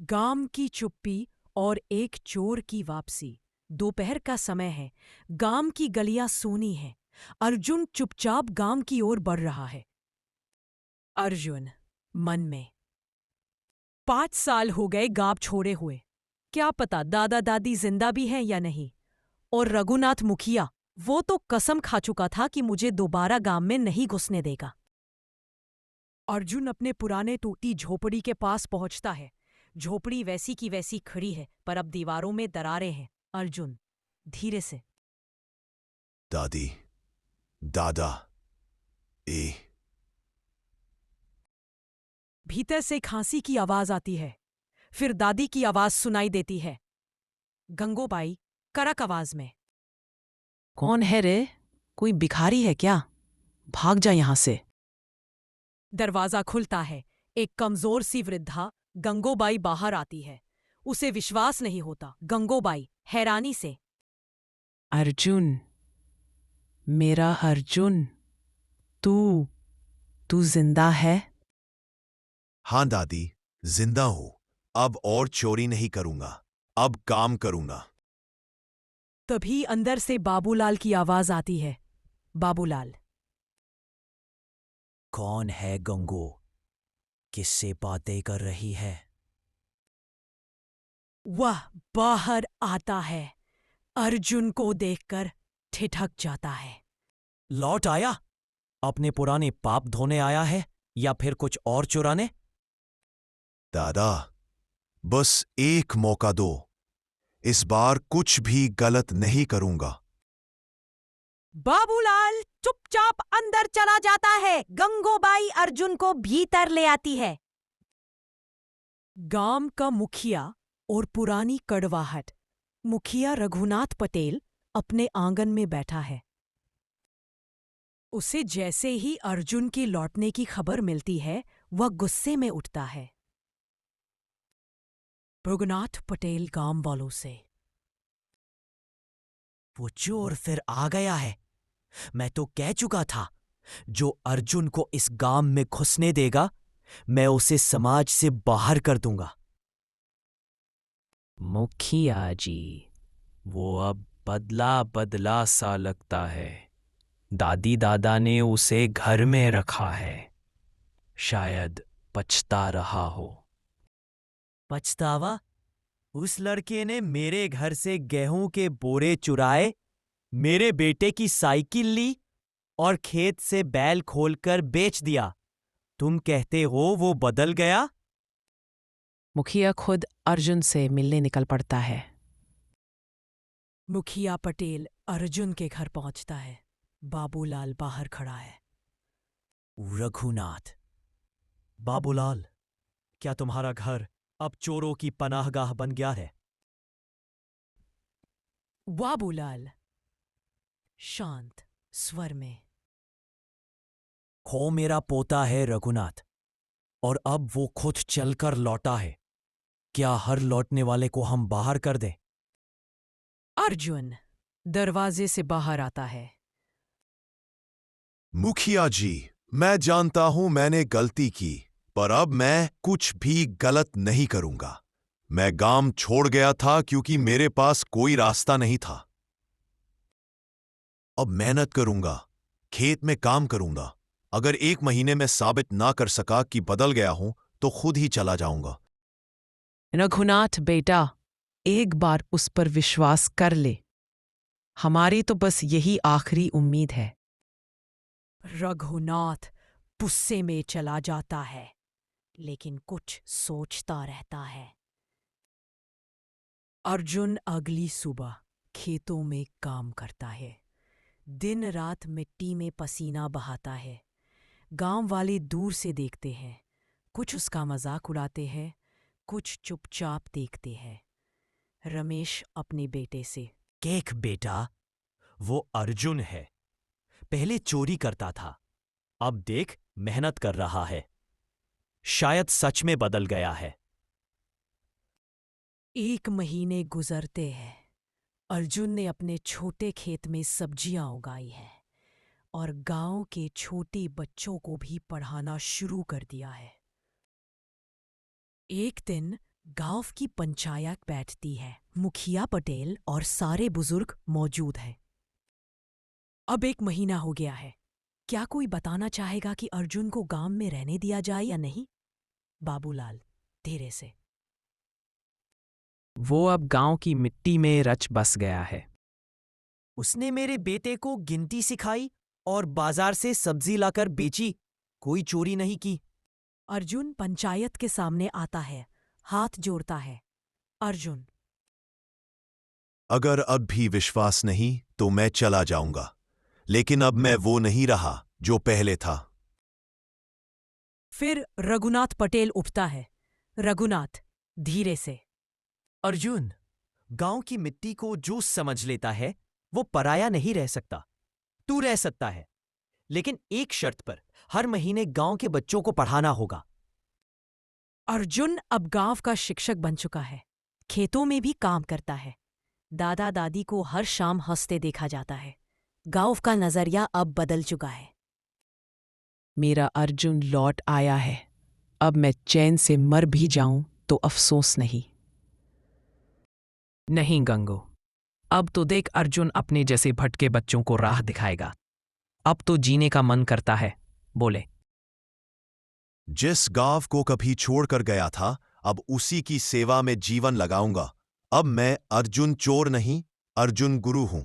गांव की चुप्पी और एक चोर की वापसी। दोपहर का समय है। गांव की गलियां सूनी हैं। अर्जुन चुपचाप गांव की ओर बढ़ रहा है। अर्जुन मन में, 5 साल हो गए गांव छोड़े हुए। क्या पता दादा दादी जिंदा भी हैं या नहीं। और रघुनाथ मुखिया, वो तो कसम खा चुका था कि मुझे दोबारा गांव में नहीं घुसने देगा। अर्जुन अपने पुराने टूटी झोपड़ी के पास पहुंचता है। झोपड़ी वैसी की वैसी खड़ी है, पर अब दीवारों में दरारें हैं। अर्जुन धीरे से, दादी, दादा, ए। भीतर से खांसी की आवाज आती है। फिर दादी की आवाज सुनाई देती है, गंगोबाई, कड़क आवाज में। कौन है रे? कोई भिखारी है क्या? भाग जा यहां से। दरवाजा खुलता है। एक कमजोर सी वृद्धा गंगोबाई बाहर आती है। उसे विश्वास नहीं होता। गंगोबाई हैरानी से, अर्जुन, मेरा अर्जुन, तू तू जिंदा है? हाँ दादी, जिंदा हूं। अब और चोरी नहीं करूंगा, अब काम करूंगा। तभी अंदर से बाबूलाल की आवाज आती है। बाबूलाल, कौन है गंगू? किससे बातें कर रही है? वह बाहर आता है। अर्जुन को देखकर ठिठक जाता है। लौट आया? अपने पुराने पाप धोने आया है या फिर कुछ और चुराने? दादा, बस एक मौका दो। इस बार कुछ भी गलत नहीं करूंगा। बाबूलाल चुपचाप अंदर चला जाता है। गंगोबाई अर्जुन को भीतर ले आती है। गांव का मुखिया और पुरानी कड़वाहट। मुखिया रघुनाथ पटेल अपने आंगन में बैठा है। उसे जैसे ही अर्जुन के लौटने की खबर मिलती है, वह गुस्से में उठता है। रघुनाथ पटेल गांव वालों से, वो चोर फिर आ गया है। मैं तो कह चुका था, जो अर्जुन को इस गांव में घुसने देगा, मैं उसे समाज से बाहर कर दूंगा। मुखिया जी, वो अब बदला बदला सा लगता है। दादी दादा ने उसे घर में रखा है। शायद पछता रहा हो। पछतावा? उस लड़के ने मेरे घर से गेहूं के बोरे चुराए, मेरे बेटे की साइकिल ली और खेत से बैल खोलकर बेच दिया। तुम कहते हो वो बदल गया? मुखिया खुद अर्जुन से मिलने निकल पड़ता है। मुखिया पटेल अर्जुन के घर पहुंचता है। बाबूलाल बाहर खड़ा है। रघुनाथ, बाबूलाल, क्या तुम्हारा घर अब चोरों की पनाहगाह बन गया है? बाबूलाल शांत स्वर में, खो मेरा पोता है रघुनाथ, और अब वो खुद चलकर लौटा है। क्या हर लौटने वाले को हम बाहर कर दें? अर्जुन दरवाजे से बाहर आता है। मुखिया जी, मैं जानता हूं मैंने गलती की, पर अब मैं कुछ भी गलत नहीं करूंगा। मैं गांव छोड़ गया था क्योंकि मेरे पास कोई रास्ता नहीं था। अब मेहनत करूंगा, खेत में काम करूंगा। अगर 1 महीने में साबित ना कर सका कि बदल गया हूं, तो खुद ही चला जाऊंगा। रघुनाथ बेटा, एक बार उस पर विश्वास कर ले। हमारी तो बस यही आखिरी उम्मीद है। रघुनाथ गुस्से में चला जाता है, लेकिन कुछ सोचता रहता है। अर्जुन अगली सुबह खेतों में काम करता है। दिन रात मिट्टी में पसीना बहाता है। गांव वाले दूर से देखते हैं। कुछ उसका मजाक उड़ाते हैं, कुछ चुपचाप देखते हैं। रमेश अपने बेटे से, केक बेटा, वो अर्जुन है। पहले चोरी करता था, अब देख मेहनत कर रहा है। शायद सच में बदल गया है। 1 महीने गुजरते हैं। अर्जुन ने अपने छोटे खेत में सब्जियां उगाई हैं और गांव के छोटे बच्चों को भी पढ़ाना शुरू कर दिया है। एक दिन गांव की पंचायत बैठती है, मुखिया पटेल और सारे बुजुर्ग मौजूद हैं। अब 1 महीना हो गया है। क्या कोई बताना चाहेगा कि अर्जुन को गांव में रहने दिया जाए या नहीं? बाबूलाल धीरे से। वो अब गांव की मिट्टी में रच बस गया है। उसने मेरे बेटे को गिनती सिखाई और बाजार से सब्जी लाकर बेची। कोई चोरी नहीं की। अर्जुन पंचायत के सामने आता है, हाथ जोड़ता है। अर्जुन, अगर अब भी विश्वास नहीं तो मैं चला जाऊंगा, लेकिन अब मैं वो नहीं रहा जो पहले था। फिर रघुनाथ पटेल उठता है। रघुनाथ धीरे से। अर्जुन, गांव की मिट्टी को जो समझ लेता है वो पराया नहीं रह सकता। तू रह सकता है, लेकिन एक शर्त पर। हर महीने गांव के बच्चों को पढ़ाना होगा। अर्जुन अब गांव का शिक्षक बन चुका है। खेतों में भी काम करता है। दादा दादी को हर शाम हंसते देखा जाता है। गांव का नजरिया अब बदल चुका है। मेरा अर्जुन लौट आया है। अब मैं चैन से मर भी जाऊं तो अफसोस नहीं। नहीं गंगो, अब तो देख अर्जुन अपने जैसे भटके बच्चों को राह दिखाएगा। अब तो जीने का मन करता है। बोले, जिस गांव को कभी छोड़कर गया था, अब उसी की सेवा में जीवन लगाऊंगा। अब मैं अर्जुन चोर नहीं, अर्जुन गुरु हूं।